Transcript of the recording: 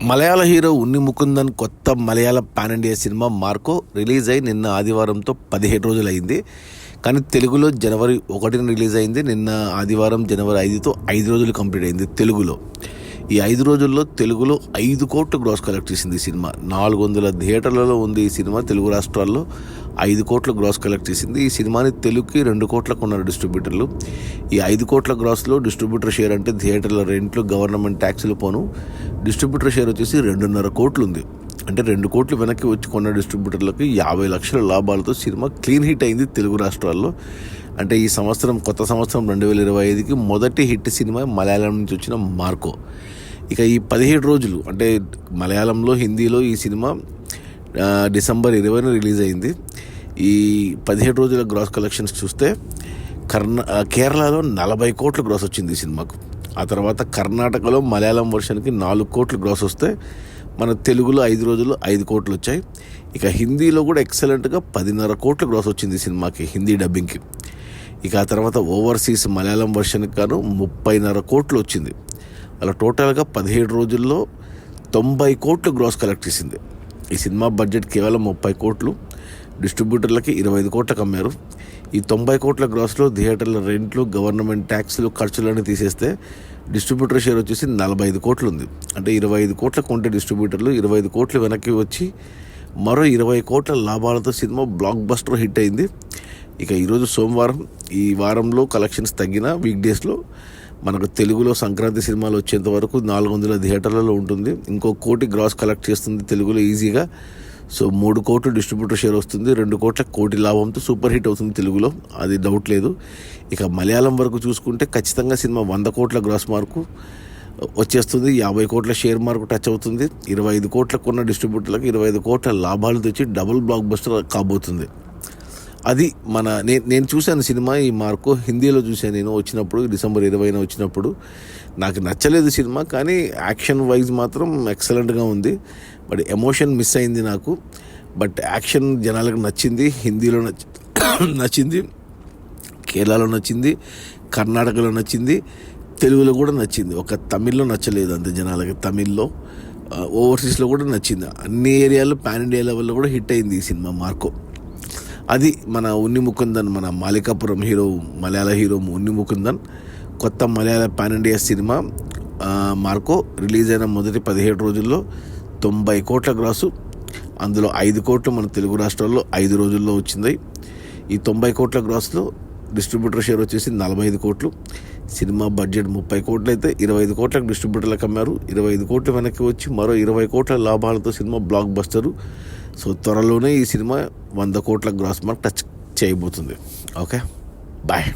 మలయాళ hero Unni Mukundan కొత్త మలయాళ pan India సినిమా మార్కో రిలీజ్ అయి నిన్న ఆదివారంతో 17 రోజులు అయింది. కానీ తెలుగులో జనవరి 1న రిలీజ్ అయింది. నిన్న ఆదివారం జనవరి 5తో 5 రోజులు కంప్లీట్ అయింది తెలుగులో. ఈ 5 రోజుల్లో తెలుగులో 5 కోట్లు గ్రాస్ కలెక్ట్ చేసింది ఈ సినిమా. 400 థియేటర్లలో ఉంది ఈ సినిమా. తెలుగు రాష్ట్రాల్లో 5 కోట్ల గ్రాస్ కలెక్ట్ చేసింది. ఈ సినిమాని తెలుగుకి 2 కోట్లకు ఉన్నారు డిస్ట్రిబ్యూటర్లు. ఈ 5 కోట్ల గ్రాస్లో డిస్ట్రిబ్యూటర్ షేర్ అంటే థియేటర్ల రెంట్లు, గవర్నమెంట్ ట్యాక్సులు పోను డిస్ట్రిబ్యూటర్ షేర్ వచ్చేసి 2.5 కోట్లు ఉంది. అంటే 2 కోట్లు వెనక్కి వచ్చి కొన్న డిస్ట్రిబ్యూటర్లకు 50 లక్షల లాభాలతో సినిమా క్లీన్ హిట్ అయింది తెలుగు రాష్ట్రాల్లో. అంటే ఈ సంవత్సరం, కొత్త సంవత్సరం 2025కి మొదటి హిట్ సినిమా మలయాళం నుంచి వచ్చిన మార్కో. ఇక ఈ 17 రోజులు అంటే మలయాళంలో, హిందీలో ఈ సినిమా డిసెంబర్ 20న రిలీజ్ అయింది. ఈ 17 రోజుల గ్రాస్ కలెక్షన్స్ చూస్తే కేరళలో 40 కోట్ల గ్రాస్ వచ్చింది ఈ సినిమాకు. ఆ తర్వాత కర్ణాటకలో మలయాళం వర్షన్కి 4 కోట్లు గ్రాస్ వస్తే మన తెలుగులో 5 రోజుల్లో 5 కోట్లు వచ్చాయి. ఇక హిందీలో కూడా ఎక్సలెంట్గా 10.5 కోట్ల గ్రాస్ వచ్చింది సినిమాకి, హిందీ డబ్బింగ్కి. ఇక ఆ తర్వాత ఓవర్సీస్ మలయాళం వర్షన్కి గాను 30.5 కోట్లు వచ్చింది. అలా టోటల్గా 17 రోజుల్లో 90 కోట్లు గ్రాస్ కలెక్ట్ చేసింది. ఈ సినిమా బడ్జెట్ కేవలం 30 కోట్లు, డిస్ట్రిబ్యూటర్లకి 25 కోట్లకు అమ్మారు. ఈ 90 కోట్ల గ్రాస్లో థియేటర్ల రెంట్లు, గవర్నమెంట్ ట్యాక్సులు, ఖర్చులన్నీ తీసేస్తే డిస్ట్రిబ్యూటర్ షేర్ వచ్చేసి 45 కోట్లు ఉంది. అంటే 25 కోట్లకు ఉంటే డిస్ట్రిబ్యూటర్లు 25 కోట్లు వెనక్కి వచ్చి మరో 20 కోట్ల లాభాలతో సినిమా బ్లాక్ బస్టర్ హిట్ అయింది. ఇక ఈరోజు సోమవారం. ఈ వారంలో కలెక్షన్స్ తగ్గిన వీక్ డేస్లో మనకు తెలుగులో సంక్రాంతి సినిమాలు వచ్చేంత వరకు 400 థియేటర్లలో ఉంటుంది. ఇంకో 1 కోటి గ్రాస్ కలెక్ట్ చేస్తుంది తెలుగులో ఈజీగా. సో 3 కోట్లు డిస్ట్రిబ్యూటర్ షేర్ వస్తుంది. 2 కోట్ల 1 కోటి లాభంతో సూపర్ హిట్ అవుతుంది తెలుగులో, అది డౌట్ లేదు. ఇక మలయాళం వరకు చూసుకుంటే ఖచ్చితంగా సినిమా 100 కోట్ల గ్రాస్ మార్కు వచ్చేస్తుంది. 50 కోట్ల షేర్ మార్కు టచ్ అవుతుంది. 25 కోట్లకు ఉన్న డిస్ట్రిబ్యూటర్లకు 25 కోట్ల లాభాలు తెచ్చి డబుల్ బ్లాక్ బస్టర్ కాబోతుంది. అది నేను చూశాను సినిమా. ఈ మార్కో హిందీలో చూశాను నేను వచ్చినప్పుడు, డిసెంబర్ 20న వచ్చినప్పుడు. నాకు నచ్చలేదు సినిమా, కానీ యాక్షన్ వైజ్ మాత్రం ఎక్సలెంట్గా ఉంది. బట్ ఎమోషన్ మిస్ అయింది నాకు. బట్ యాక్షన్ జనాలకు నచ్చింది. హిందీలో నచ్చింది, కేరళలో నచ్చింది, కర్ణాటకలో నచ్చింది, తెలుగులో కూడా నచ్చింది. ఒక తమిళ్లో నచ్చలేదు అంతే జనాలకి. తమిళ్లో, ఓవర్సీస్లో కూడా నచ్చింది. అన్ని ఏరియాల్లో పాన్ ఇండియా లెవెల్లో కూడా హిట్ అయింది ఈ సినిమా మార్కో. అది మన ఉన్ని ముకుందన్, మన మాలికాపురం హీరో, మలయాళ హీరో ఉన్ని ముకుందన్ కొత్త మలయాళ పాన్ ఇండియా సినిమా మార్కో రిలీజ్ అయిన మొదటి 17 రోజుల్లో 90 కోట్ల గ్రాసు. అందులో 5 కోట్లు మన తెలుగు రాష్ట్రాల్లో 5 రోజుల్లో వచ్చింది. ఈ 90 కోట్ల గ్రాస్లో డిస్ట్రిబ్యూటర్ షేర్ వచ్చేసి 45 కోట్లు. సినిమా బడ్జెట్ 30 కోట్లు అయితే 25 కోట్లకు డిస్ట్రిబ్యూటర్లకు అమ్మారు. 25 కోట్లు వెనక్కి వచ్చి మరో 20 కోట్ల లాభాలతో సినిమా బ్లాక్ బస్టరు. సో త్వరలోనే ఈ సినిమా 100 కోట్ల గ్రాస్ మార్క్ టచ్ చేయబోతుంది. Okay, bye.